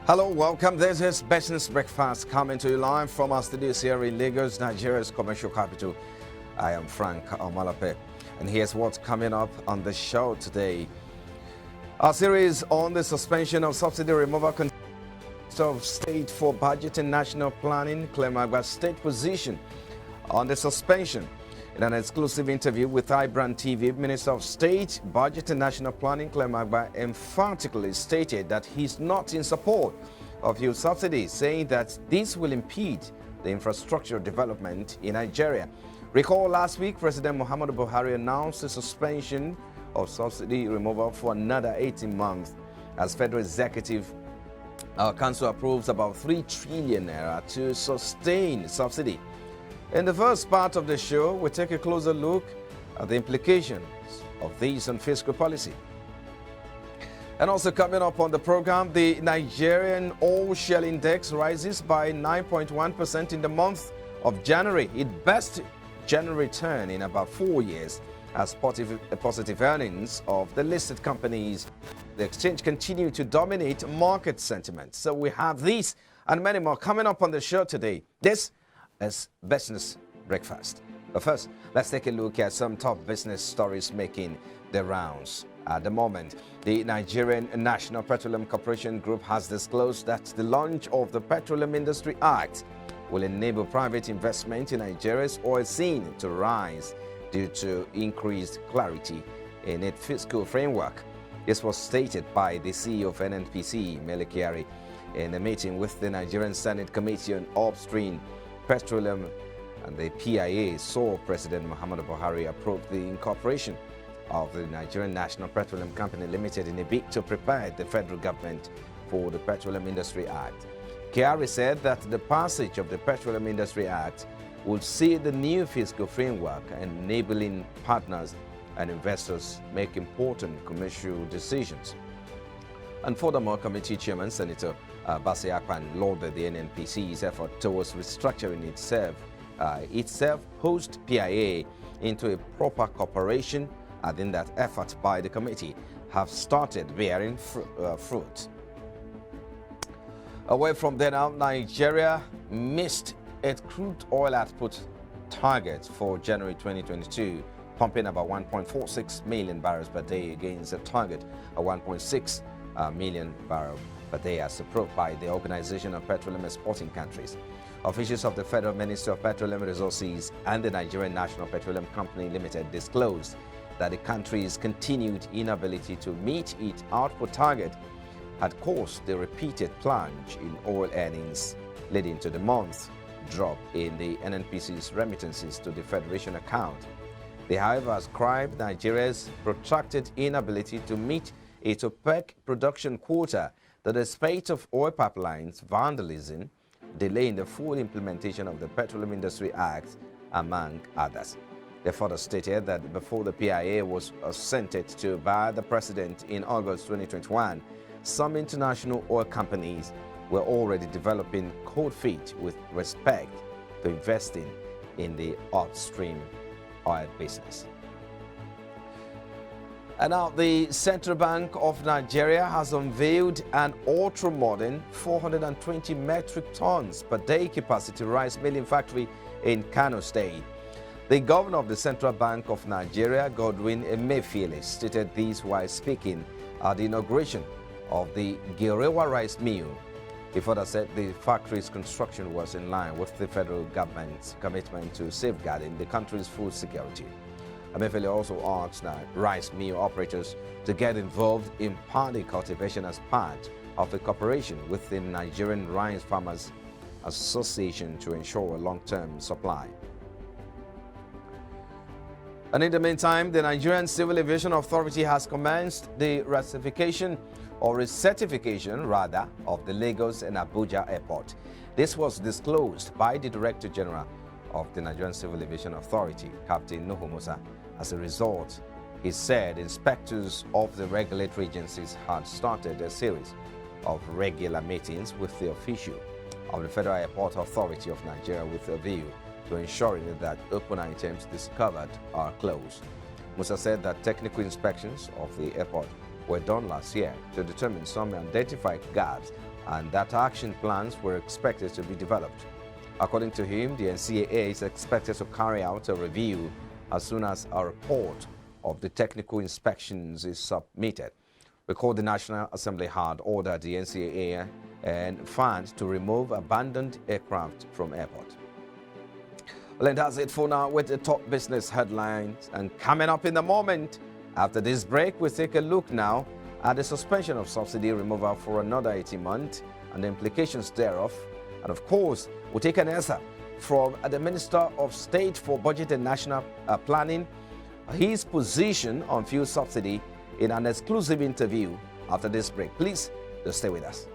Hello, welcome. This is Business Breakfast coming to you live from our studios here in Lagos, Nigeria's commercial capital. I am Frank Omalape, and here's what's coming up on the show today. Our series on the suspension of subsidy removal of state for budget and national planning, Cinematography state position on the suspension. In an exclusive interview with iBrandTV, Minister of State, Budget and National Planning, Cinematography emphatically stated that he's not in support of fuel subsidies, saying that this will impede the infrastructure development in Nigeria. Recall last week, President Muhammadu Buhari announced the suspension of subsidy removal for another 18 months as Federal Executive Council approves about 3 trillion naira to sustain subsidy. In the first part of the show, we take a closer look at the implications of these on fiscal policy. And also coming up on the program, the Nigerian oil shale index rises by 9.1% in the month of January, its best January return in about 4 years, as positive earnings of the listed companies. The exchange continue to dominate market sentiment. So we have these and many more coming up on the show today. This is Business Breakfast. But first, let's take a look at some top business stories making the rounds. At the moment, the Nigerian National Petroleum Corporation Group has disclosed that the launch of the Petroleum Industry Act will enable private investment in Nigeria's oil scene to rise due to increased clarity in its fiscal framework. This was stated by the CEO of NNPC, Mele Kyari, in a meeting with the Nigerian Senate Committee on Upstream Petroleum, and the PIA saw President Muhammadu Buhari approve the incorporation of the Nigerian National Petroleum Company Limited in a bid to prepare the federal government for the Petroleum Industry Act. Kyari said that the passage of the Petroleum Industry Act would see the new fiscal framework enabling partners and investors make important commercial decisions. And furthermore, Committee Chairman Senator Basi Akpan lauded the NNPC's effort towards restructuring itself host PIA into a proper corporation, adding that efforts by the committee have started bearing fruit. Away from there now, Nigeria missed its crude oil output target for January 2022, pumping about 1.46 million barrels per day against a target of 1.6 million barrels per day as approved by the Organization of Petroleum Exporting Countries. Officials of the Federal Ministry of Petroleum Resources and the Nigerian National Petroleum Company Limited disclosed that the country's continued inability to meet its output target had caused the repeated plunge in oil earnings, leading to the month drop in the NNPC's remittances to the Federation account. They, however, ascribed Nigeria's protracted inability to meet its OPEC production quota to the spate of oil pipelines, vandalism, delay in the full implementation of the Petroleum Industry Act, among others. They further stated that before the PIA was assented to by the President in August 2021, some international oil companies were already developing cold feet with respect to investing in the upstream oil business. And now the Central Bank of Nigeria has unveiled an ultra-modern 420 metric tons per day capacity rice milling factory in Kano State. The governor of the Central Bank of Nigeria, Godwin Emefiele, stated this while speaking at the inauguration of the Girewa rice mill. He further said the factory's construction was in line with the federal government's commitment to safeguarding the country's food security. Emefiele also asked rice mill operators to get involved in paddy cultivation as part of a cooperation with the Nigerian Rice Farmers Association to ensure a long-term supply. And in the meantime, the Nigerian Civil Aviation Authority has commenced the certification of the Lagos and Abuja airport. This was disclosed by the Director General of the Nigerian Civil Aviation Authority, Captain Nuhu Musa. As a result, he said inspectors of the regulatory agencies had started a series of regular meetings with the official of the Federal Airport Authority of Nigeria with a view to ensuring that open items discovered are closed. Musa said that technical inspections of the airport were done last year to determine some identified gaps and that action plans were expected to be developed. According to him, the NCAA is expected to carry out a review as soon as a report of the technical inspections is submitted. Recall the National Assembly had ordered the NCAA and fans to remove abandoned aircraft from airport. Well, and that's it for now with the top business headlines. And coming up in the moment, after this break, we'll take a look now at the suspension of subsidy removal for another 18 months and the implications thereof. And of course, we'll take an answer from the Minister of State for Budget and National Planning, his position on fuel subsidy in an exclusive interview after this break. Please, just stay with us.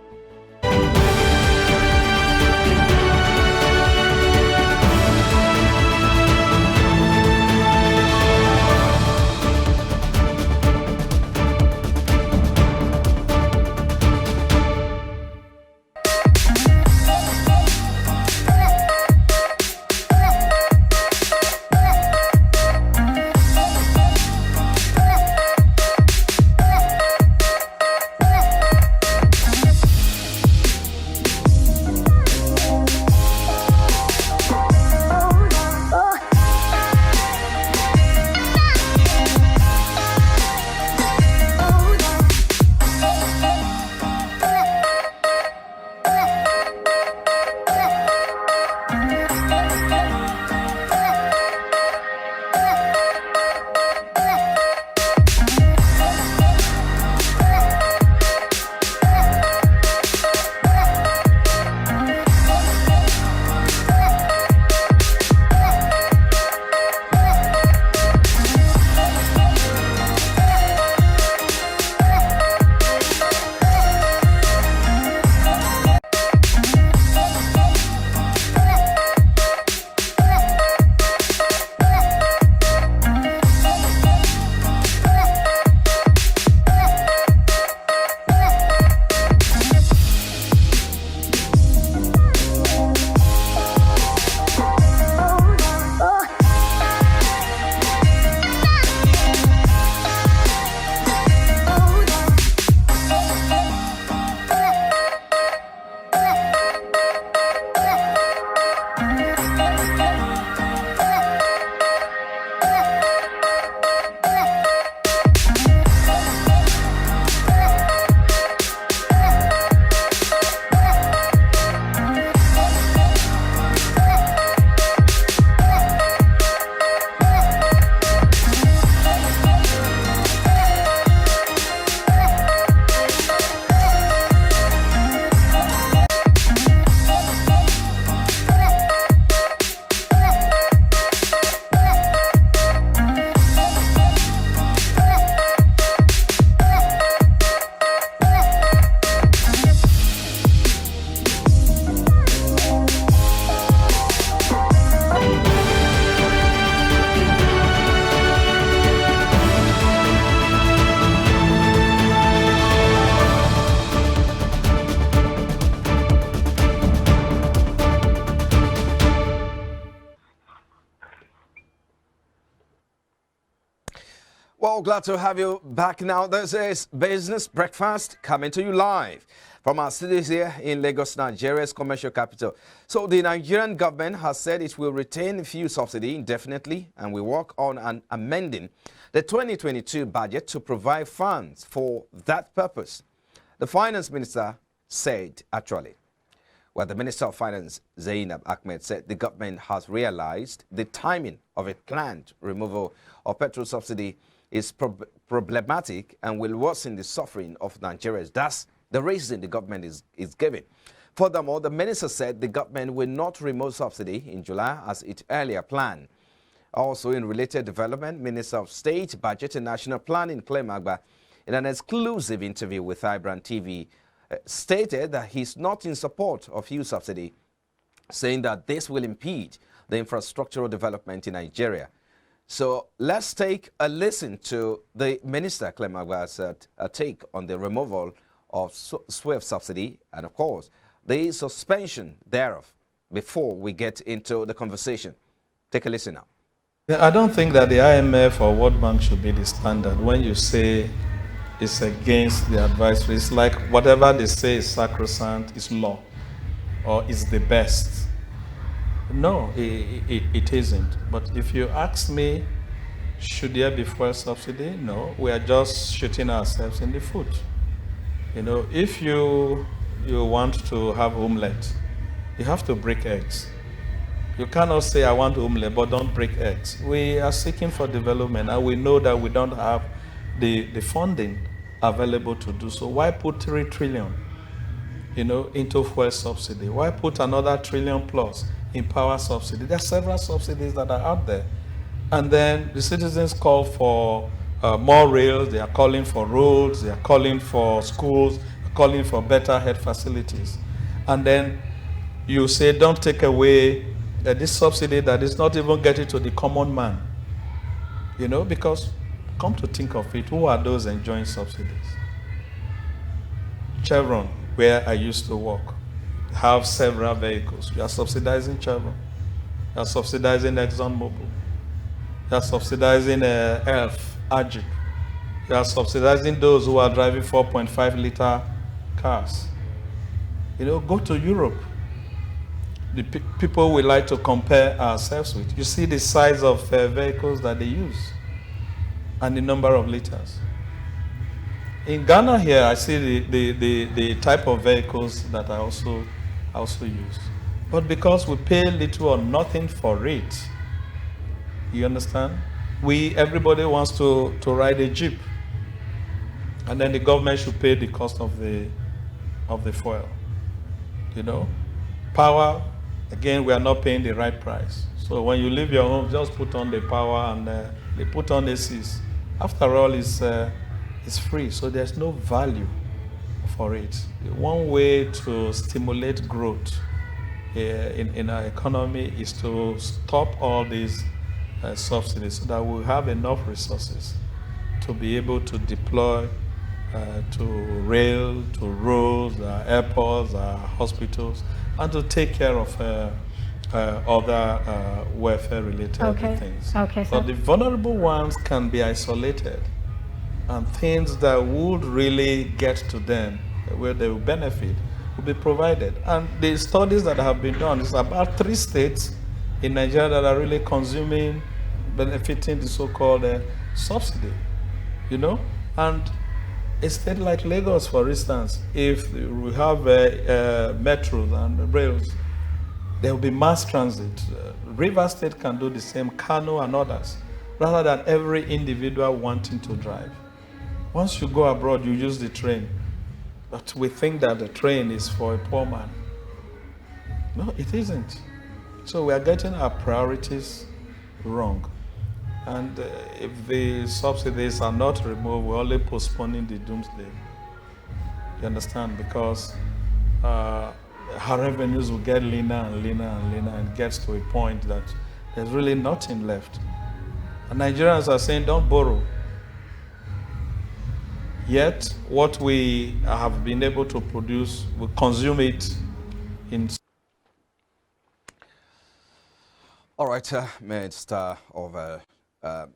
Well, glad to have you back now. This is Business Breakfast coming to you live from our studios here in Lagos, Nigeria's commercial capital. So the Nigerian government has said it will retain fuel subsidy indefinitely and will work on amending the 2022 budget to provide funds for that purpose. The finance minister said actually. Well, the Minister of Finance, Zainab Ahmed, said the government has realized the timing of a planned removal of petrol subsidy is problematic and will worsen the suffering of Nigerians. That's the reason the government is giving. Furthermore, the minister said the government will not remove subsidy in July as it earlier planned. Also, in related development, Minister of State, Budget and National Planning, Clem Agba, in an exclusive interview with iBrandTV, stated that he's not in support of fuel subsidy, saying that this will impede the infrastructural development in Nigeria. So let's take a listen to the Minister, Clem Agba's take on the removal of SWIFT subsidy and, of course, the suspension thereof before we get into the conversation. Take a listen now. Yeah, I don't think that the IMF or World Bank should be the standard when you say is against the advisory. It's like whatever they say is sacrosanct, is law, or is the best. No, it isn't. But if you ask me, should there be fuel subsidy? No, we are just shooting ourselves in the foot. You know, if you want to have omelette, you have to break eggs. You cannot say, I want omelette, but don't break eggs. We are seeking for development, and we know that we don't have the funding available to do so. Why put 3 trillion, into fuel subsidy? Why put another trillion plus in power subsidy? There are several subsidies that are out there. And then the citizens call for more rails, they are calling for roads, they are calling for schools, calling for better health facilities. And then you say, don't take away this subsidy that is not even getting to the common man. Because come to think of it, who are those enjoying subsidies? Chevron, where I used to work, have several vehicles. You are subsidizing Chevron. You are subsidizing ExxonMobil. You are subsidizing ELF, AGIP. You are subsidizing those who are driving 4.5-liter cars. Go to Europe. The people we like to compare ourselves with. You see the size of vehicles that they use and the number of liters. In Ghana here, I see the type of vehicles that I also use. But because we pay little or nothing for it, you understand? Everybody wants to ride a Jeep. And then the government should pay the cost of the fuel. Power, again, we are not paying the right price. So when you leave your home, just put on the power and they put on ACs. After all, it's free, so there's no value for it. One way to stimulate growth in our economy is to stop all these subsidies so that we'll have enough resources to be able to deploy to rail, to roads, airports, hospitals, and to take care of other welfare-related things. Okay, so the vulnerable ones can be isolated, and things that would really get to them, where they will benefit, will be provided. And the studies that have been done, is about 3 states in Nigeria that are really benefiting the so-called subsidy, And a state like Lagos, for instance, if we have metros and rails, there will be mass transit. River State can do the same, Kano and others, rather than every individual wanting to drive. Once you go abroad, you use the train. But we think that the train is for a poor man. No, it isn't. So we are getting our priorities wrong. And if the subsidies are not removed, we're only postponing the doomsday. You understand? Because our revenues will get leaner and leaner and leaner, and it gets to a point that there's really nothing left. And Nigerians are saying, don't borrow. Yet, what we have been able to produce, we consume it in. All right, Minister of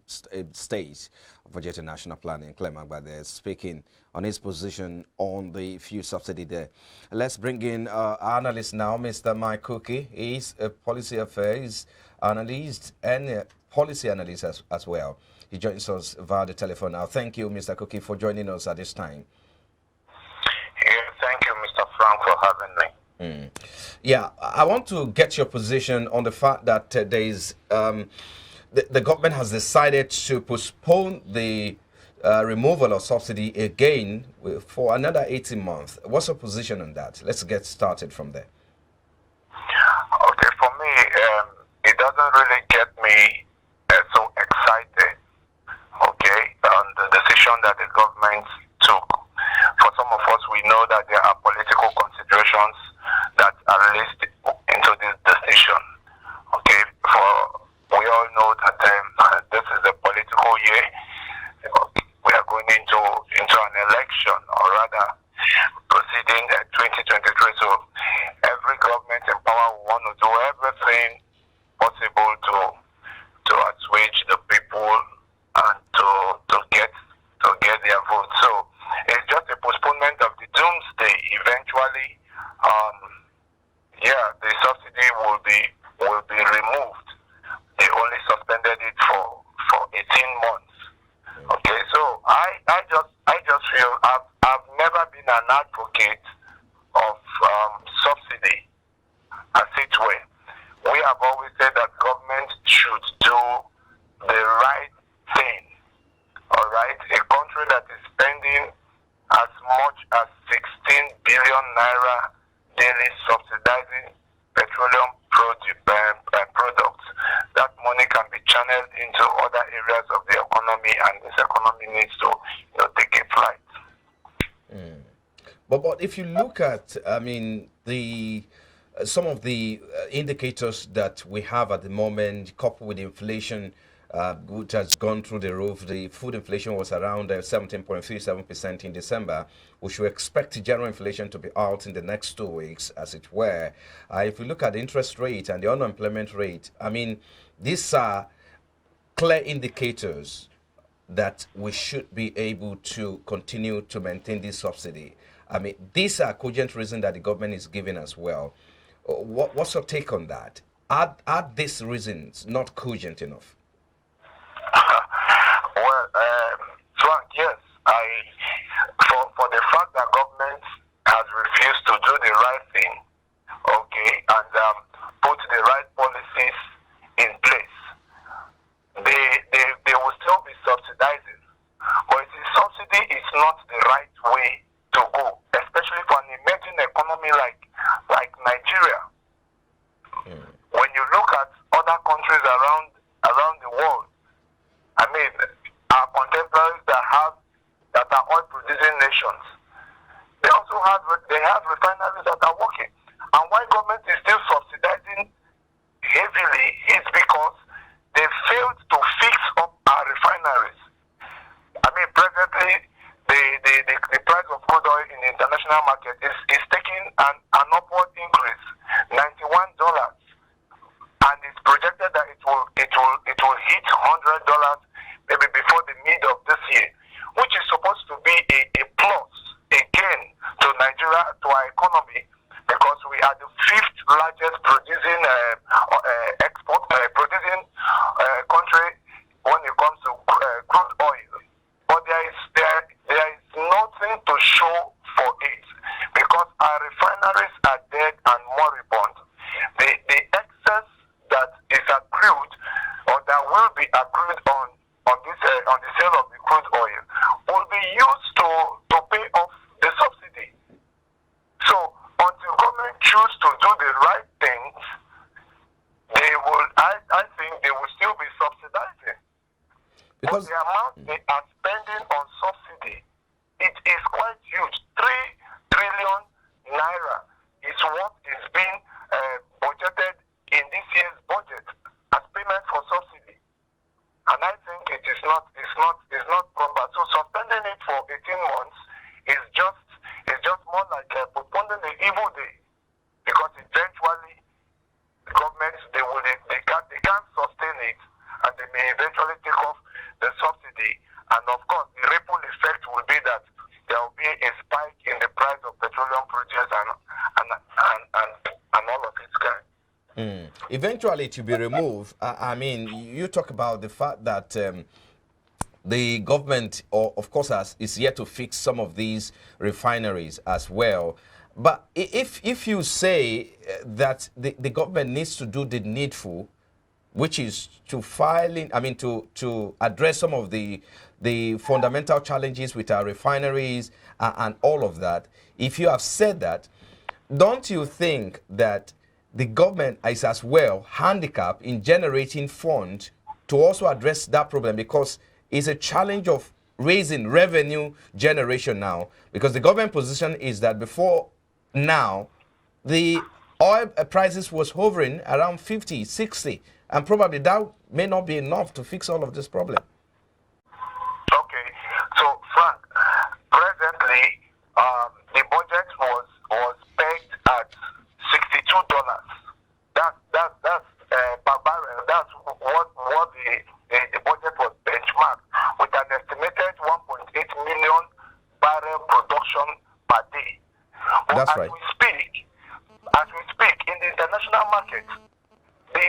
State of Budget and National Planning, Clement Gbade, speaking on his position on the fuel subsidy there. Let's bring in our analyst now, Mr. Mike Cookie. He's a policy affairs analyst and policy analyst as well. He joins us via the telephone now. Thank you, Mr. Cookie, for joining us at this time. Yeah, thank you, Mr. Frank, for having me. Yeah, I want to get your position on the fact that there is the government has decided to postpone the removal of subsidy again for another 18 months. What's your position on that? Let's get started from there. Okay, for me, it doesn't really get me so excited, okay, on the decision that the government took. For some of us, we know that there are political considerations that are listed into this decision, okay. We all know that this is a political year. We are going into an election, or rather proceeding 2023. So every government in power will want to do everything possible to be removed. They only suspended it for 18 months. Okay, so I just feel I've never been an advocate of subsidy as it were. We have always said that government should do the right thing. All right, a country that is spending as much as 16 billion naira daily subsidizing petroleum products. That money can be channeled into other areas of the economy, and this economy needs to take a flight. But if you look at, I mean, the some of the indicators that we have at the moment, coupled with inflation, which has gone through the roof. The food inflation was around 17.37% in December. We should expect general inflation to be out in the next 2 weeks, as it were. If we look at the interest rate and the unemployment rate, I mean, these are clear indicators that we should be able to continue to maintain this subsidy. I mean, these are cogent reasons that the government is giving as well. What's your take on that? Are these reasons not cogent enough? Well, Frank, yes, for the fact that government has refused to do the right thing, okay, and put the right policies in place, they will still be subsidizing. But subsidy is not the right way to go, especially for an emerging economy like Nigeria. When you look at other countries around the world, I mean, our contemporaries that are oil producing nations, they also have refineries that are working. And why government is still subsidizing heavily is because they failed to fix up our refineries. I mean, presently the price of crude oil in the international market is taking an upward increase, $91. And it's projected that it will hit $100 maybe before the mid of this year, which is supposed to be a plus again to Nigeria, to our economy, because we are the fifth largest producing country when it comes to crude oil. But there is nothing to show for it, because our refineries are dead and moribund. The excess that is accrued, or that will be accrued on the sale of the crude oil, will be used to pay off the subsidy. So until government choose to do the right things, I think they will still be subsidizing. Because the amount they are spending on subsidy, it is quite huge. 3 trillion naira is what is being budgeted in this year's budget as payment for subsidy. And I think it is not proper. So suspending it for 18 months is just more like postponing the evil day, because eventually the governments they can't sustain it, and they may eventually take off the subsidy. And of course, the ripple effect will be that there will be a spike in the price of petroleum produce and all of its kind. Eventually, it will be removed. I mean, you talk about the fact that the government, of course, is yet to fix some of these refineries as well. But if you say that the government needs to do the needful, which is to to address some of the fundamental challenges with our refineries and all of that, if you have said that, don't you think that the government is as well handicapped in generating funds to also address that problem? Because it's a challenge of raising revenue generation now, because the government position is that before now, the oil prices was hovering around 50, 60, and probably that may not be enough to fix all of this problem. Okay, so Frank, presently the budget was pegged at $62. That's per barrel. That's what the budget was benchmarked, with an estimated 1.8 million barrel production per day. But That's as right. we speak, in the international market, the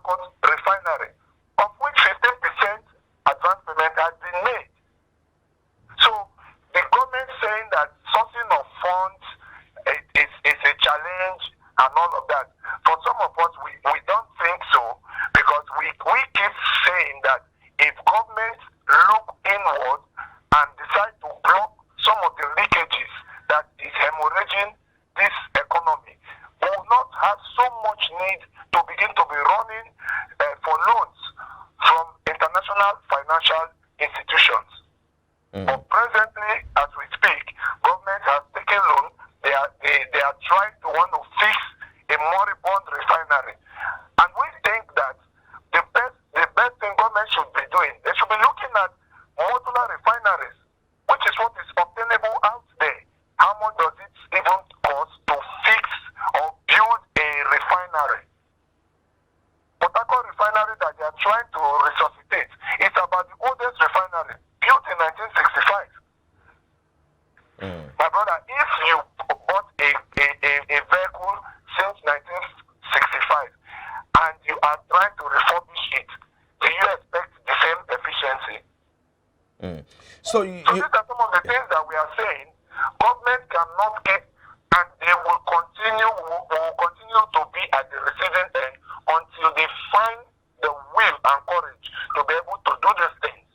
Harcourt refinery, of which 15% advance payment has been made. So the government saying that sourcing of funds is a challenge and all of that. For some of us, we don't think so, because we keep saying that if governments look inward and decide to block some of the leakages that is hemorrhaging this economy, we will not have so much need to begin to be running for loans from international financial institutions. But presently, as we speak, government has taken loan. They are trying to want to fix a moribund refinery, and we think that the best thing government should be doing, they should be looking at modular refineries, which is what is obtainable out there. How much does it even cost to fix or build a refinery? Port Harcourt refinery that they are trying to resuscitate is about the oldest refinery, built in 1965. My brother, if you bought a vehicle since 1965 and you are trying to refurbish it, do you expect the same efficiency? So these are some of the things that we are saying. Government cannot keep, and they will continue to be at the receiving end until they find the will and courage to be able to do these things.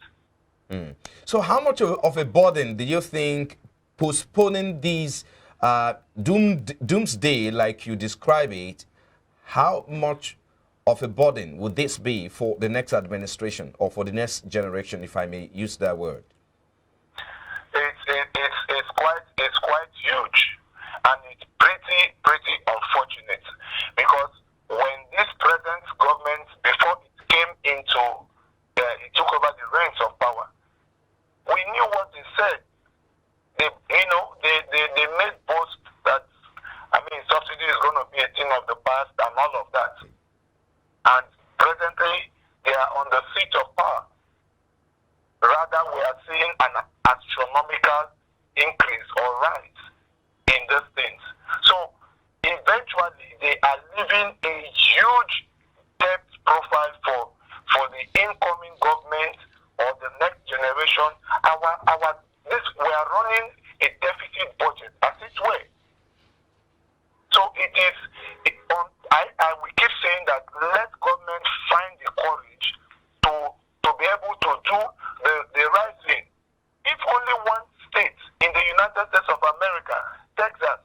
So how much of a burden do you think postponing these doomsday, like you describe it, how much of a burden would this be for the next administration or for the next generation, if I may use that word? It's quite huge, and it's pretty unfortunate, because when this present government, before it came into it took over the reins of power, we knew what they said. They made boast that, subsidy is going to be a thing of the past and all of that. And presently, they are on the seat of power. Rather, we are seeing an astronomical increase or rise in these things. So, eventually, they are leaving a huge debt profile for the incoming government or the next generation. We are running a deficit budget as it were. So we keep saying that let government find the courage to be able to do the right thing. If only one state in the United States of America, Texas,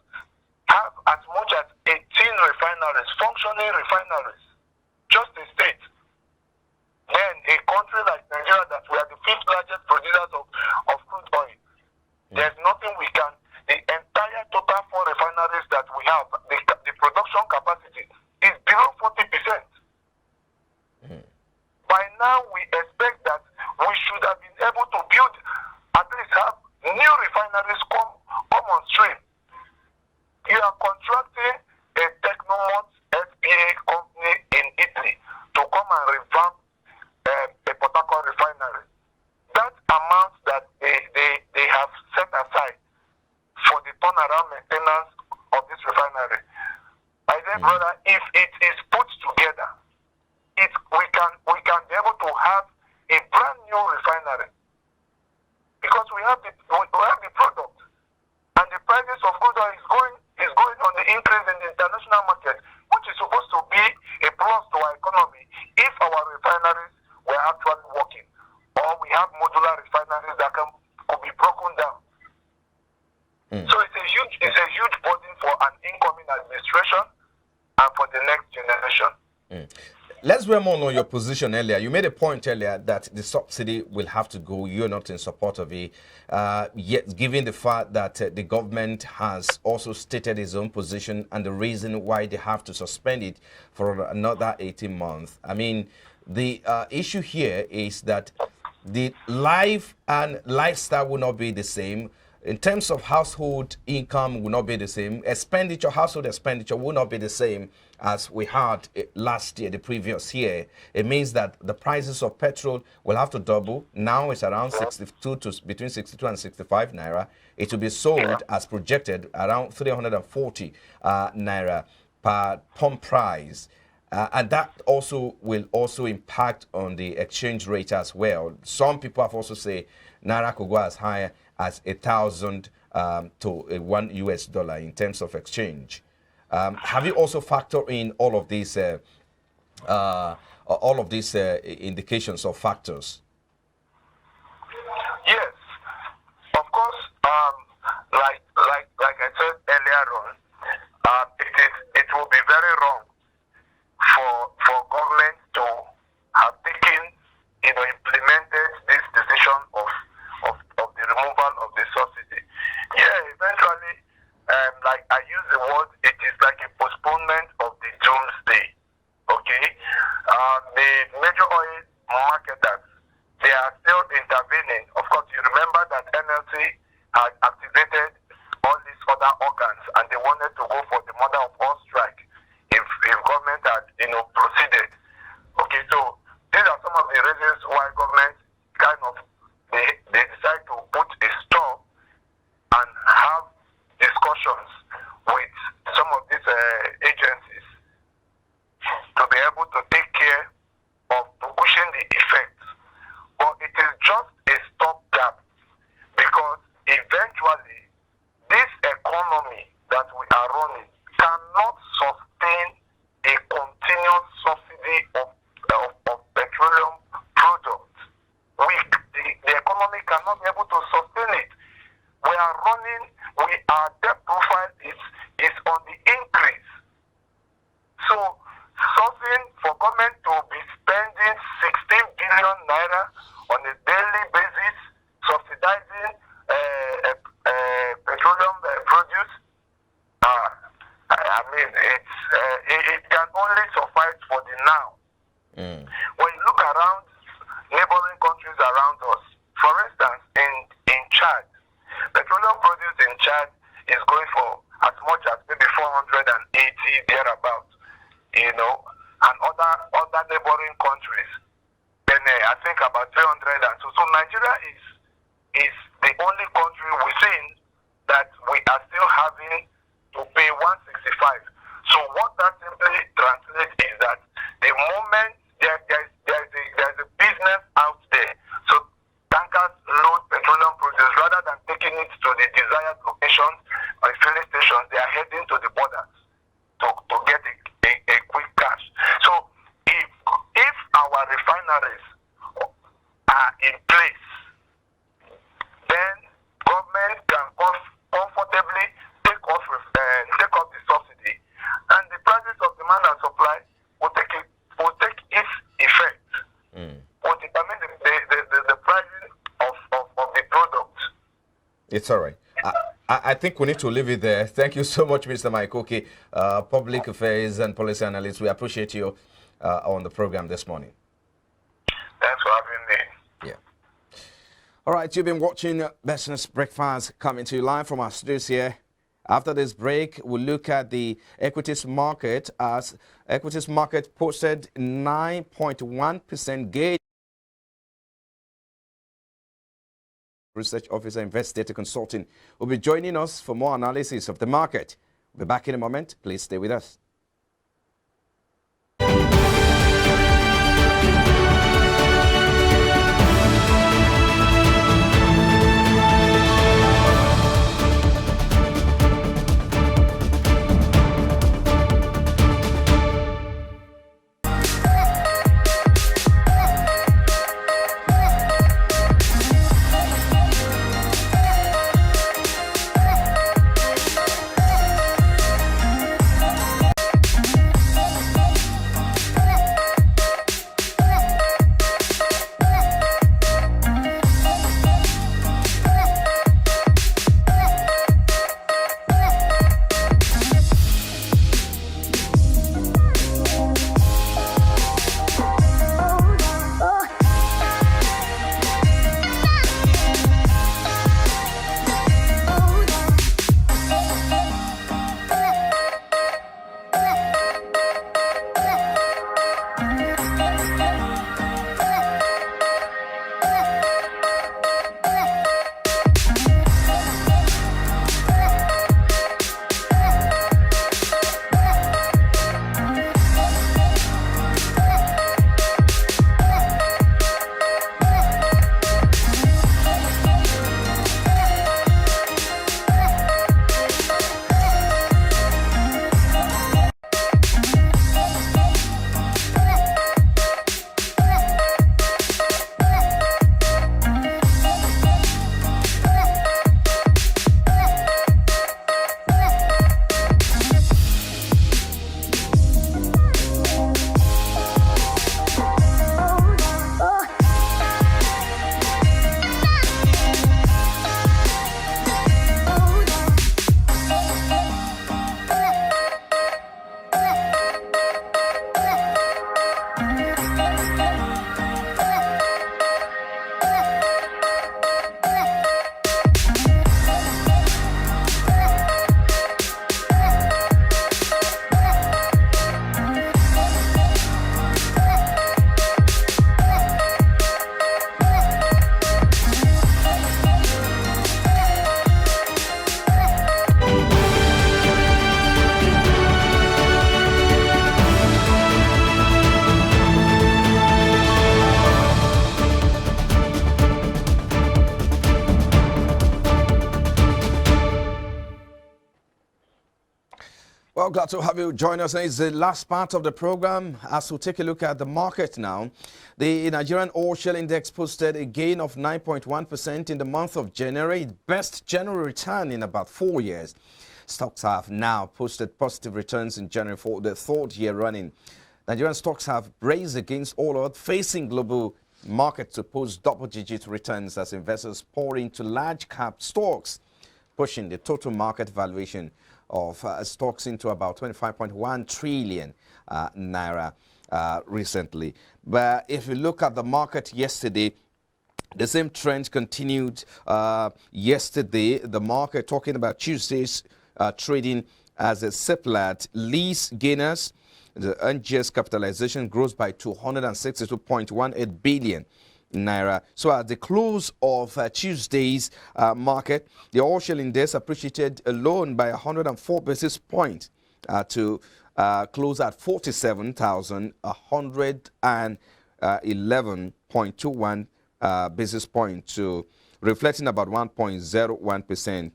have as much as 18 refineries, functioning refineries, just a state, then a country like Nigeria, that we are the 5th largest producers of crude oil, there's nothing we can. The entire total 4 refineries that we have, the production capacity is below 40%. By now, we expect that we should have been able to build, at least have new refineries come on stream. You are contracting a Technomont SPA company in Italy to come and revamp a Port Harcourt refinery. That amount that they have set aside for the turnaround maintenance of this refinery, my dear brother, if it is put together, we can be able to have a brand new refinery, because we have the product, and the prices of crude oil is going on the increase in the international market, which is supposed to be a plus to our economy if our refineries were actually working, or we have modular refineries that could be broken down. So it's a huge burden for an incoming administration and for the next generation. Let's dwell more on your position earlier. You made a point earlier that the subsidy will have to go. You're not in support of it. Yet, given the fact that the government has also stated its own position and the reason why they have to suspend it for another 18 months. I mean, the issue here is that the life and lifestyle will not be the same. In terms of household income will not be the same. Household expenditure will not be the same as we had last year, the previous year. It means that the prices of petrol will have to double. Now it's around between 62 and 65 naira. It will be sold as projected around 340 naira per pump price. And that also will also impact on the exchange rate as well. Some people have also said Naira could go as high as 1,000 to $1 in terms of exchange. Have you also factored in all of these indications or factors? Yes, of course. Like I said earlier on, it will be very wrong for government to have taken, implemented this decision of the removal of the subsidy. Yeah, eventually, like I use the word, it is like a postponement of the doomsday. Okay, the major oil marketers, they are still intervening. Of course, you remember that NLC had activated all these other organs, and they wanted to go for the mother of all strike if government had, proceeded. Okay, so these are some of the reasons why government kind of they decide to put a stop and have discussions with some of these agencies to be able to take care of pushing the effects. But it is just a stopgap, because eventually this economy that we are running cannot sustain a continuous subsidy of petroleum products. The economy cannot be able to sustain it. Our debt profile is on the increase. So sourcing for government to be spending 16 billion naira on a daily basis, subsidizing petroleum produce, I mean, it can only suffice for the now. When you look around neighboring countries around us, for instance, in Chad, petroleum produce in Chad is going for as much as maybe 480 thereabouts, and other neighboring countries, then I think about 300 and so. So Nigeria is the only country within that we are still having to pay 165. So what that simply translates is that the moment there's a business out there, so tankers load petroleum produce rather than taking it to the desired locations or filling stations, they are heading to the borders to get a quick cash. So if our refineries are in place, then government can comfortably take off the subsidy, and the prices of demand and supply will take its effect. Will determine the pricing of the product. It's all right. I think we need to leave it there. Thank you so much, Mr. Maikoki, Public Affairs and Policy Analyst. We appreciate you on the program this morning. Thanks for having me. Yeah. All right, you've been watching Business Breakfast coming to you live from our studios here. After this break, we'll look at the equities market as equities market posted 9.1% gain. Research Officer Investigator Consulting will be joining us for more analysis of the market. We'll be back in a moment. Please stay with us. Well, glad to have you join us. It's the last part of the program as we take a look at the market now. The Nigerian oil shale index posted a gain of 9.1% in the month of January, best January return in about 4 years. Stocks have now posted positive returns in January for the third year running. Nigerian stocks have braced against all odds, facing global markets to post double-digit returns as investors pour into large-cap stocks, pushing the total market valuation of stocks into about 25.1 trillion naira recently. But if you look at the market yesterday, the same trend continued yesterday. The market, talking about Tuesday's trading as a separate lease gainers. The NGS capitalization grows by 262.18 billion naira. So at the close of Tuesday's market, the oil shale index appreciated alone by 104 basis points to close at 47,111.21 basis points, to reflecting about 1.01%.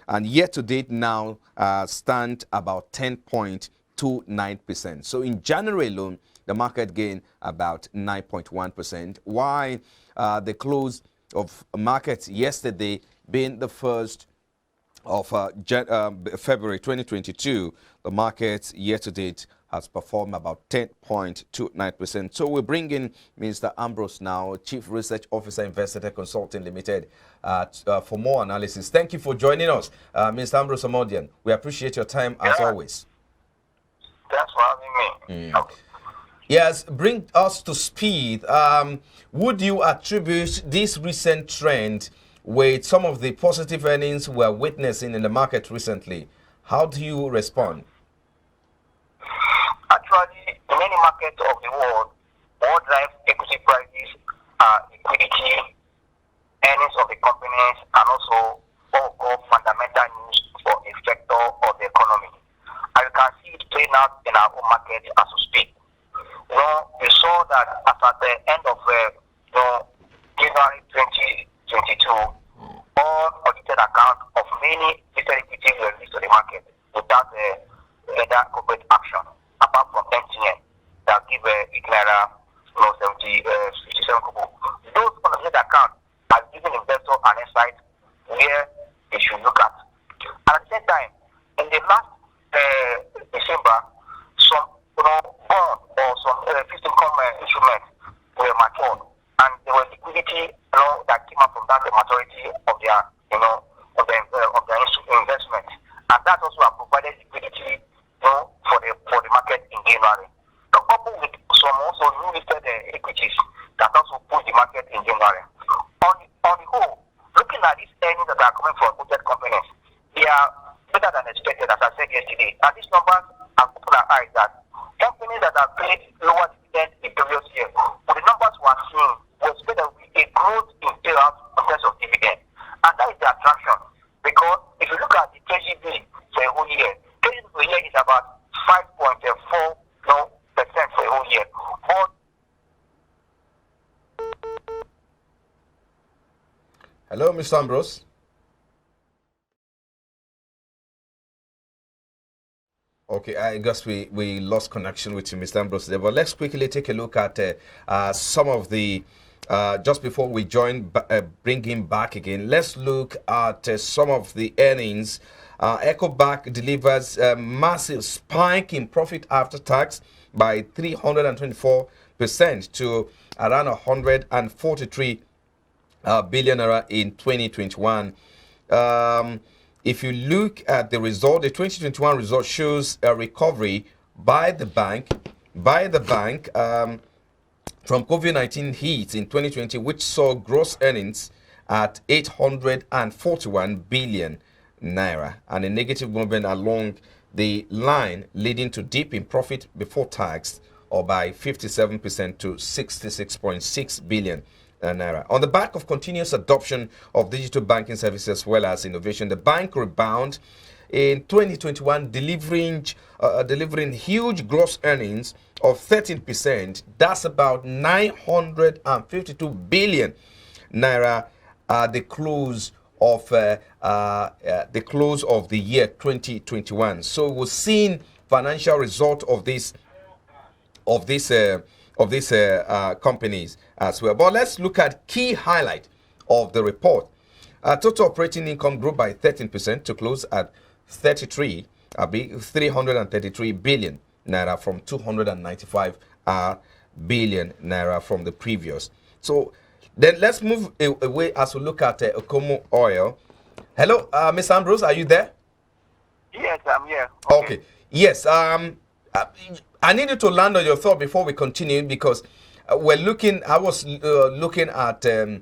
And year to date now stand about 10.29%. So in January alone, the market gained about 9.1%. Why the close of markets yesterday being the 1st of February 2022, the market year to date has performed about 10.29%. So we bring in Mr. Ambrose now, Chief Research Officer, Investor Consulting Limited, for more analysis. Thank you for joining us, Mr. Ambrose Amodian. We appreciate your time as always. Thanks for having me. Yes, bring us to speed. Would you attribute this recent trend with some of the positive earnings we're witnessing in the market recently? How do you respond? Actually, in many markets of the world, what drives equity prices are liquidity, earnings of the companies, and also what we call fundamental news for a sector of the economy. And you can see it playing out in our own market as we speak. You saw that as at the end of January 2022, all audited accounts of many listed equities were released to the market without either corporate action, apart from MTN that give Naira 57 kobo. Those unaudited accounts are giving investors an insight where they should look at. And at the same time, in the last December, some bond or some fixed income instruments were matured, and there was liquidity that came out from that maturity of their investment, and that also have provided liquidity for the market in January. So coupled with some also new listed equities that also push the market in January. On the whole, looking at these earnings that are coming from quoted companies, they are better than expected, as I said yesterday. And these numbers have opened our eyes that companies that have paid lower dividends in previous year, with the numbers we are seeing, we expect there will be a growth in payouts in terms of dividend. And that is the attraction. Because if you look at the treasury bill for a whole year, treasury bill for a year is about 5.4% for a whole year. But hello, Mr. Ambrose. Okay, I guess we lost connection with you, Mr. Ambrose there. But let's quickly take a look at some of the, just before we bring him back again, let's look at some of the earnings. EcoBank delivers a massive spike in profit after tax by 324% to around 143 billion naira in 2021. If you look at the result, the 2021 result shows a recovery by the bank from COVID-19 hit in 2020, which saw gross earnings at 841 billion naira, and a negative movement along the line, leading to dip in profit before tax, or by 57% to 66.6 billion naira. On the back of continuous adoption of digital banking services as well as innovation, the bank rebound in 2021, delivering huge gross earnings of 13%. That's about 952 billion naira at the close of the year 2021. So we're seeing financial result of these companies as well. But let's look at key highlight of the report. Total operating income grew by 13% to close at 333 billion naira from 295 billion naira from the previous. So then let's move away as we look at Okomo Oil. Hello, Ms. Ambrose, are you there? Yes, I'm here. Okay. Yes. I need you to land on your thought before we continue, because we're looking. I was looking at the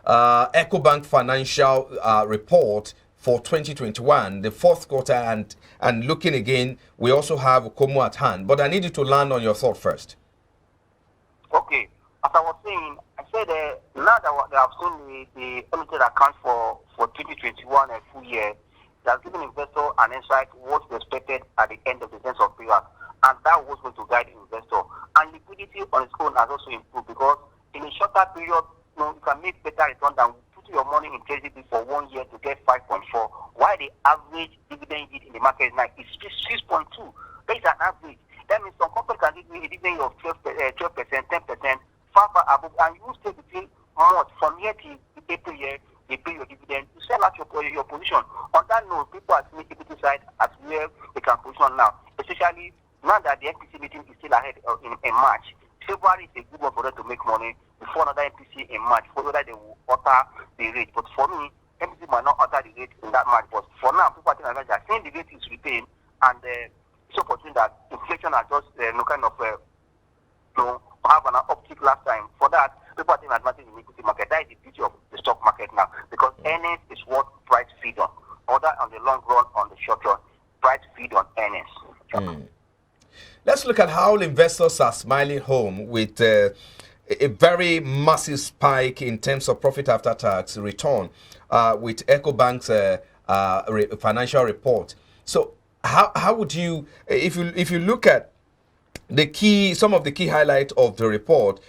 EcoBank financial report for 2021, the fourth quarter, and looking again. We also have Okomo at hand, but I need you to land on your thought first. Okay. As I was saying, I said now that they have seen the audited account for 2021 a full year, they have given investor an insight what is expected at the end of the sense of period, and that was going to guide the investor. And liquidity on its own has also improved, because in a shorter period, you can make better return than putting your money in KCB for 1 year to get 5.4, while the average dividend yield in the market now is 6.2. That is an average. That means some companies can give you a dividend of 12%, 10%, far above, and you stay between months from here to April year. They pay your dividend, you sell out your position. On that note, people are seeing equity side as where they can position now, especially now that the MPC meeting is still ahead in March. February is a good one for them to make money before another MPC in March, for whether they will alter the rate. But for me, MPC might not alter the rate in that March. But for now, people are taking advantage. I think the rate is retained, and it's opportunity that inflation has just have an uptick last time. For that, people are taking advantage in the equity market. That is the beauty of the stock market now, because earnings is what price feed on. Other on the long run, on the short run, price feed on earnings. Let's look at how investors are smiling home with a very massive spike in terms of profit after tax return with EcoBank's financial report. So how would you, if you look at some of the key highlights of the report,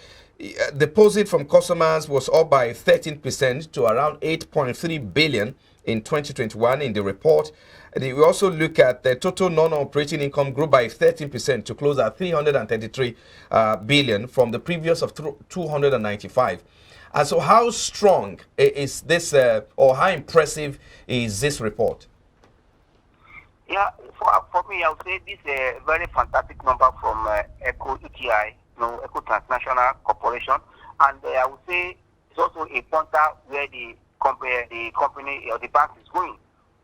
deposit from customers was up by 13% to around 8.3 billion in 2021 in the report. We also look at the total non-operating income grew by 13% to close at 333 billion from the previous of 295. And so how strong is this, or how impressive is this report? Yeah, for me, I would say this is a very fantastic number from Eco ETI, Eco Transnational Corporation, and I would say it's also a pointer where the company or the bank is going,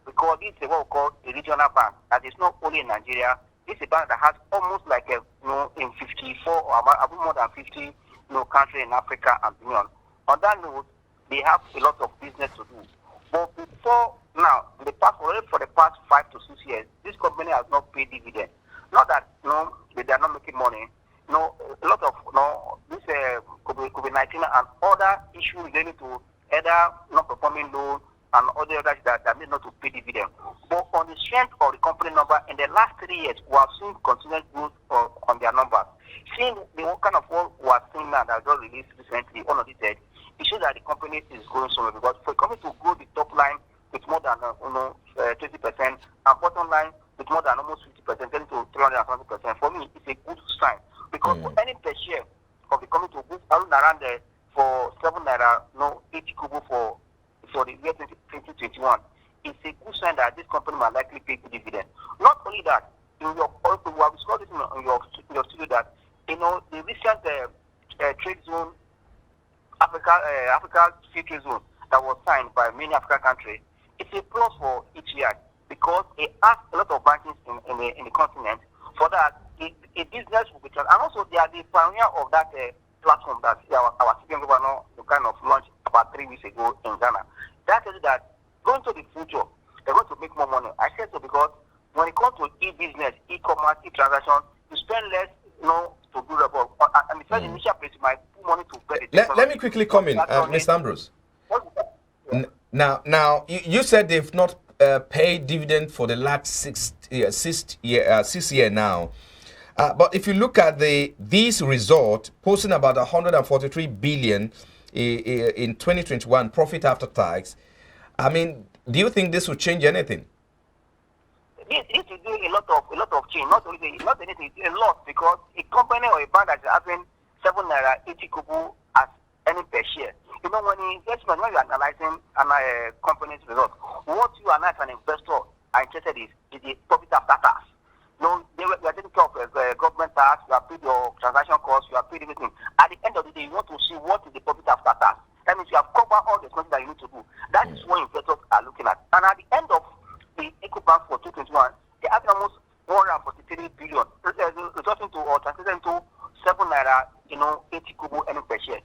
because this is what we call a regional bank, that is not only in Nigeria. This is a bank that has almost like in 54 or more than 50 countries in Africa and beyond. On that note, they have a lot of business to do. But before now, for the past 5 to 6 years, this company has not paid dividend. Not that they are not making money. A lot of this COVID-19 and other issues related to either not performing loan and other that need not to pay dividend. But on the strength of the company number in the last 3 years, we have seen continuous growth on their numbers. Seeing the kind of what we are seeing now that was released recently, unaudited, it shows that the company is growing somewhere, because for a company to grow the top line with more than 20% and bottom line with more than almost 50%, getting to 320%, for me, it's a good sign. Because for any per share of the company to move around there for 7 naira, 80 kobo for the year 2021, it's a good sign that this company might likely pay good dividend. Not only that, in your we have discussed this in your studio that the recent trade zone, Africa Free Trade Zone that was signed by many African countries, it's a plus for ETI, because it has a lot of banking in the continent. For that, a business will be turned. And also, they are the pioneer of that platform that our Syrian governor kind of launched about 3 weeks ago in Ghana. That tells you that going to the future, they're going to make more money. I said so because when it comes to e-business, e-commerce, e-transaction, you spend less, to do the work. And the first initial place, you might put money to pay the Let me quickly come in, Mr. Ambrose. Now, you said they've not paid dividend for the last 6 years now. But if you look at these result, posting about 143 billion in 2021 profit after tax, I mean, do you think this will change anything? this will do a lot of change. Not anything, a lot, because a company or a bank that is having 7 naira 80 kobo as any per share. You know, when investment, when you are analyzing a company's results, what you are as an investor are interested is the profit after tax. You know, we are taking care of government tax, you have paid your transaction costs, you have paid everything. At the end of the day, you want to see what is the profit after tax. That means you have covered all the expenses that you need to do. That is what investors are looking at. And at the end of the EcoBank for 2021, they have almost 143 billion, resulting to or translating to 7 naira, 80 kobo any per share.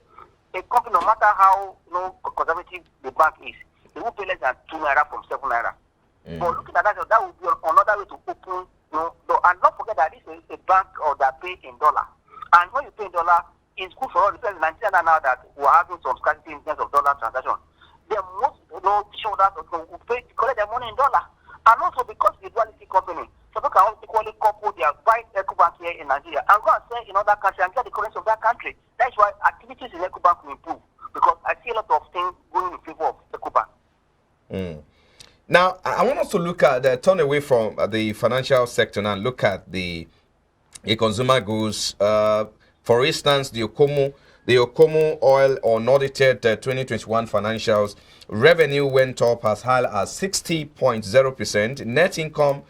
A company, no matter how conservative the bank is, they will pay less than 2 naira from 7 naira. But looking at that, that would be another way to open, door. And don't forget that this is a bank or that pay in dollar. And when you pay in dollar, it's good for us because in Nigeria now that we're having some scarcity in terms of dollar transaction. The most shareholders will pay to collect their money in dollar. And also because the duality company, so people can also equally couple their buy EcoBank here in Nigeria and go and sell in other countries and get the currency of that country. That's why activities in EcoBank will improve, because I see a lot of things going in favor of EcoBank. Now, I want us to look at turn away from the financial sector and look at the consumer goods. For instance, the Okomo oil unaudited 2021 financials revenue went up as high as 60.0%. Net income,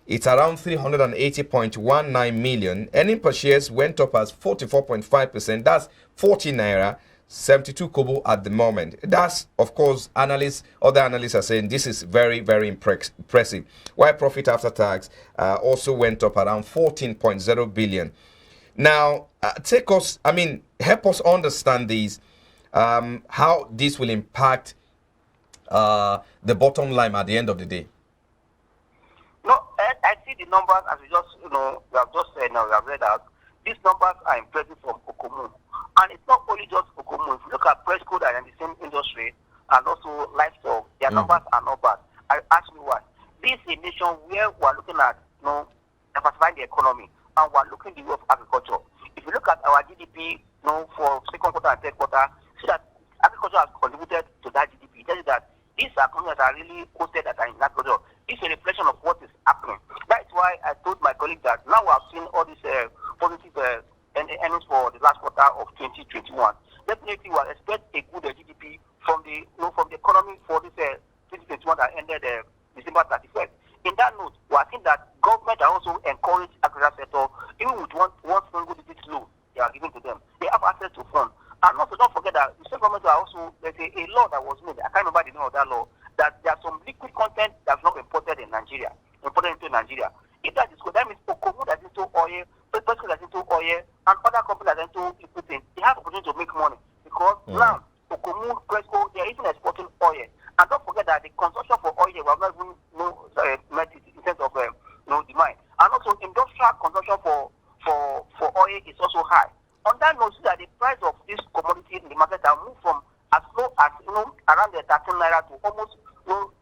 it's around 380.19 million. Earning per shares went up as 44.5%. That's 40 naira. 72 kobo at the moment. That's, of course, other analysts are saying this is very, very impressive. While profit after tax also went up around 14.0 billion. Now, help us understand these, how this will impact the bottom line at the end of the day. No, I see the numbers as we have just said now, we have read out. These numbers are impressive from Okomo. And it's not only just Okomo. If you look at Press Code and in the same industry, and also Livestock, their numbers are not bad. I ask me why. This is a nation where we're looking at, diversifying the economy, and we're looking at the way of agriculture. If you look at our GDP, for second quarter and third quarter, see that agriculture has contributed to that GDP. It tells you that these are companies that are really hosted that are in agriculture. It's a reflection of what is happening. That's why I told my colleague that now we have seen all these positive earnings for the last quarter of 2021. Definitely, we expect a good GDP from the economy for this 2021 that ended December 31st. In that note, we are seeing that government are also encourage agriculture sector, even with one single digit loan they are giving to them. They have access to funds. And also, don't forget that the state government are also, there's a law that was made, I can't remember the name of that law, that there are some liquid content that's not imported into Nigeria. If that is good, that means Okomo that's into oil, Pesco that's into oil, and other companies that's into equipment, they have opportunity to make money. Because now, Okomo, Pesco, they are even exporting oil. And don't forget that the consumption for oil, we have not even met it in terms of demand. And also, industrial consumption for oil is also high. On that note, see that the price of this commodity in the market have moved from as low as around the 13 naira to almost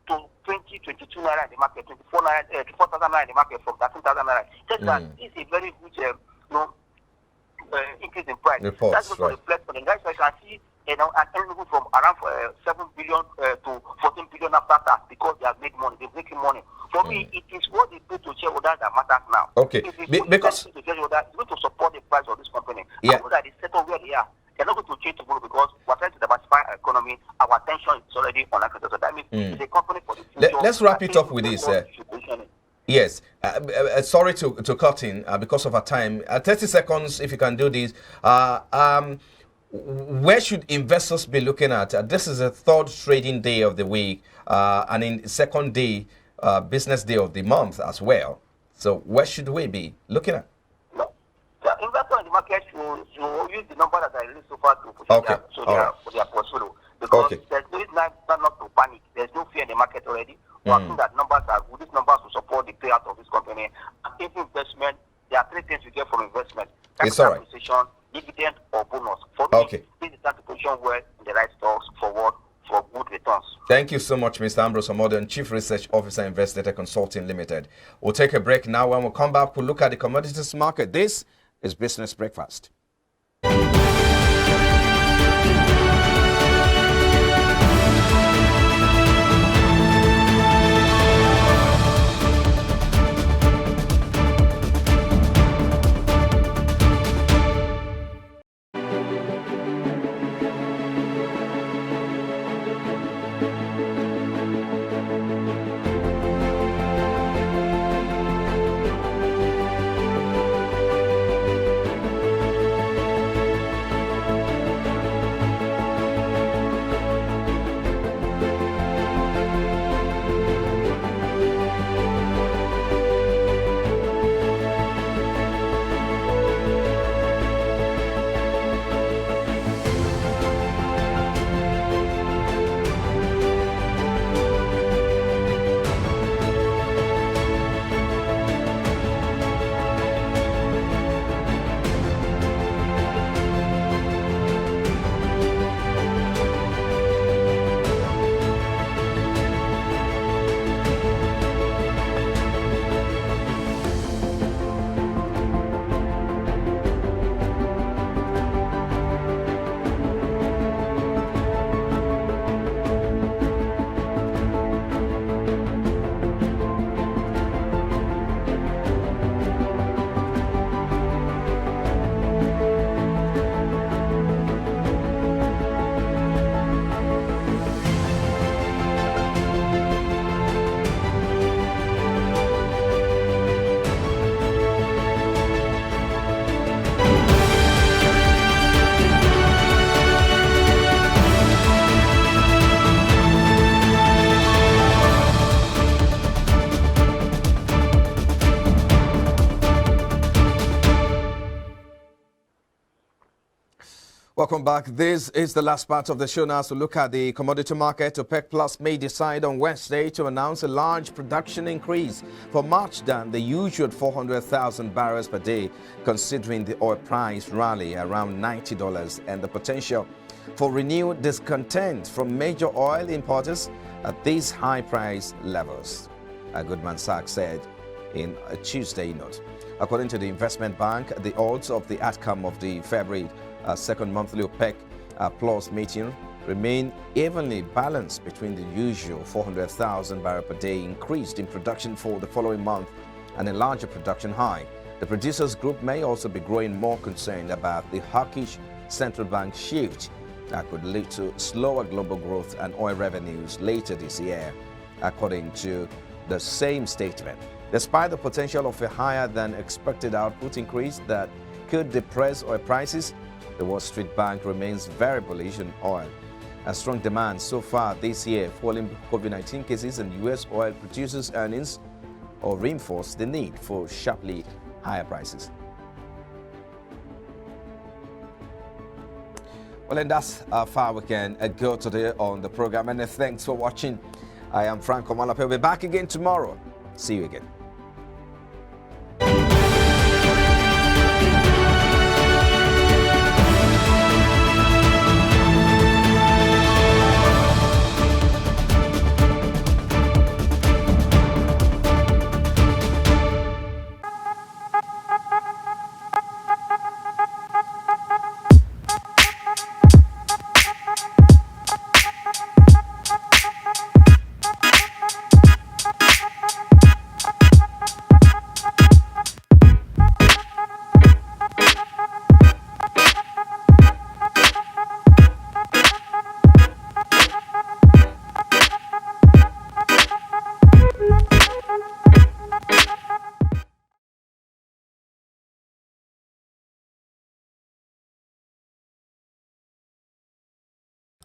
to 22 naira in the market, 24,000 naira in the market from 13,000 naira. Just that is a very huge increase in price. That's going to reflect on the guys. So you can see an earning from around 7 billion to 14 billion after tax because they have made money. They're making money. For me, it is what they pay to shareholders that matters now. Okay, because to shareholders, it's going to support the price of this company. Yeah. And that is settled where they are. They're not going to change tomorrow because we're trying to diversify our economy. Our attention is already on agriculture. So that means it's a company for the future. Let's wrap it up with this. Yes, sorry to cut in because of our time. 30 seconds, if you can do this. Where should investors be looking at? This is the third trading day of the week, and in second day, business day of the month as well. So where should we be looking at? No, the investor in the market should use the number that I released so far to push for their portfolio. Because there's no reason not to panic. There's no fear in the market already. We are seeing that numbers are good. These numbers will support the payout of this company. And if investment, there are three things you get from investment: capital acquisition, dividend, or bonus. For me, this is the position where the right stocks forward for good returns. Thank you so much, Mr. Ambrose Omodo, Chief Research Officer, Invest Data Consulting Limited. We'll take a break now. When we come back, we'll look at the commodities market. This is Business Breakfast. Welcome back. This is the last part of the show now. So look at the commodity market. OPEC Plus may decide on Wednesday to announce a large production increase for March than the usual 400,000 barrels per day, considering the oil price rally around $90 and the potential for renewed discontent from major oil importers at these high price levels, Goldman Sachs said in a Tuesday note. According to the investment bank, the odds of the outcome of the February second monthly OPEC Plus meeting remain evenly balanced between the usual 400,000 barrel per day increased in production for the following month and a larger production high. The producers group may also be growing more concerned about the hawkish central bank shift that could lead to slower global growth and oil revenues later this year, according to the same statement. Despite the potential of a higher than expected output increase that could depress oil prices, the Wall Street Bank remains very bullish on oil. A strong demand so far this year, falling COVID-19 cases and U.S. oil producers' earnings, or reinforce the need for sharply higher prices. Well, and that's how far we can go today on the program. And thanks for watching. I am Frank Omalape. We'll be back again tomorrow. See you again.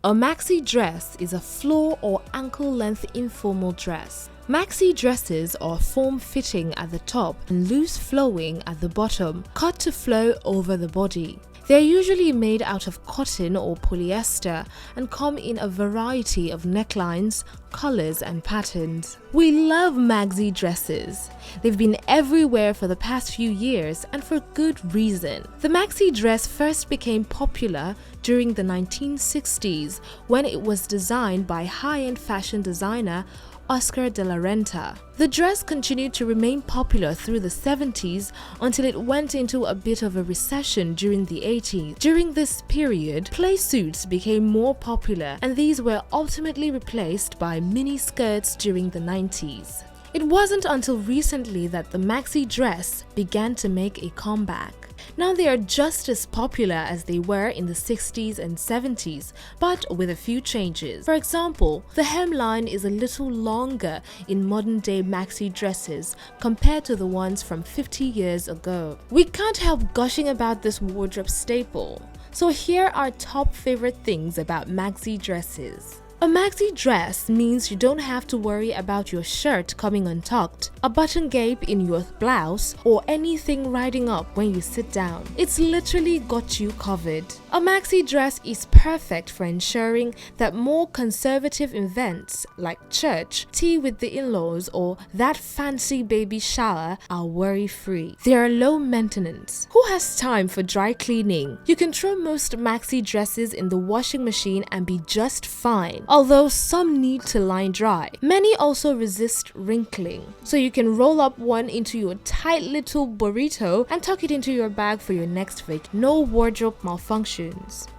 A maxi dress is a floor or ankle-length informal dress. Maxi dresses are form-fitting at the top and loose-flowing at the bottom, cut to flow over the body. They are usually made out of cotton or polyester and come in a variety of necklines, colors and patterns. We love maxi dresses. They've been everywhere for the past few years and for good reason. The maxi dress first became popular during the 1960s when it was designed by high-end fashion designer Oscar de la Renta. The dress continued to remain popular through the 70s until it went into a bit of a recession during the 80s. During this period, play suits became more popular and these were ultimately replaced by mini skirts during the 90s. It wasn't until recently that the maxi dress began to make a comeback. Now they are just as popular as they were in the 60s and 70s, but with a few changes. For example, the hemline is a little longer in modern-day maxi dresses compared to the ones from 50 years ago. We can't help gushing about this wardrobe staple, so here are top favorite things about maxi dresses. A maxi dress means you don't have to worry about your shirt coming untucked, a button gape in your blouse, or anything riding up when you sit down. It's literally got you covered. A maxi dress is perfect for ensuring that more conservative events like church, tea with the in-laws, or that fancy baby shower are worry-free. They are low maintenance. Who has time for dry cleaning? You can throw most maxi dresses in the washing machine and be just fine, although some need to line dry. Many also resist wrinkling, so you can roll up one into your tight little burrito and tuck it into your bag for your next vacation. No wardrobe malfunctions.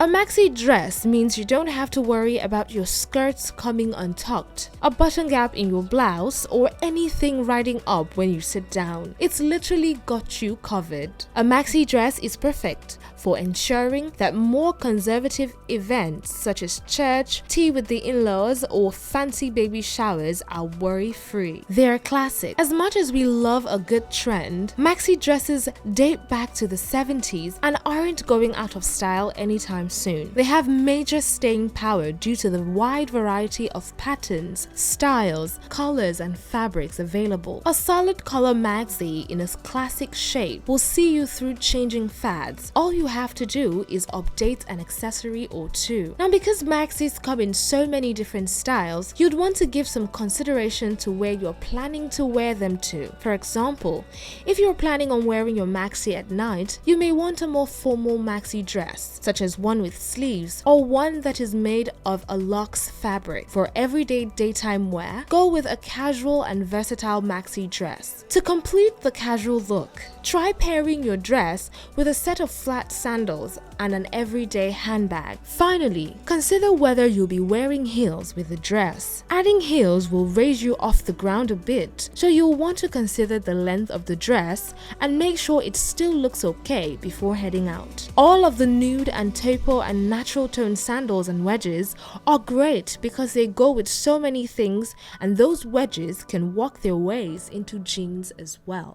A maxi dress means you don't have to worry about your skirts coming untucked, a button gap in your blouse, or anything riding up when you sit down. It's literally got you covered. A maxi dress is perfect for ensuring that more conservative events such as church, tea with the in-laws, or fancy baby showers are worry-free. They're classic. As much as we love a good trend, maxi dresses date back to the 70s and aren't going out of style anytime soon. They have major staying power due to the wide variety of patterns, styles, colors, and fabrics available. A solid color maxi in a classic shape will see you through changing fads. All you have to do is update an accessory or two. Now, because maxis come in so many different styles, you'd want to give some consideration to where you're planning to wear them to. For example, if you're planning on wearing your maxi at night, you may want a more formal maxi dress, such as one with sleeves or one that is made of a luxe fabric. For everyday daytime wear, go with a casual and versatile maxi dress. To complete the casual look, try pairing your dress with a set of flat sandals and an everyday handbag. Finally, consider whether you'll be wearing heels with the dress. Adding heels will raise you off the ground a bit, so you'll want to consider the length of the dress and make sure it still looks okay before heading out. All of the nude and taupe and natural tone sandals and wedges are great because they go with so many things, and those wedges can work their ways into jeans as well.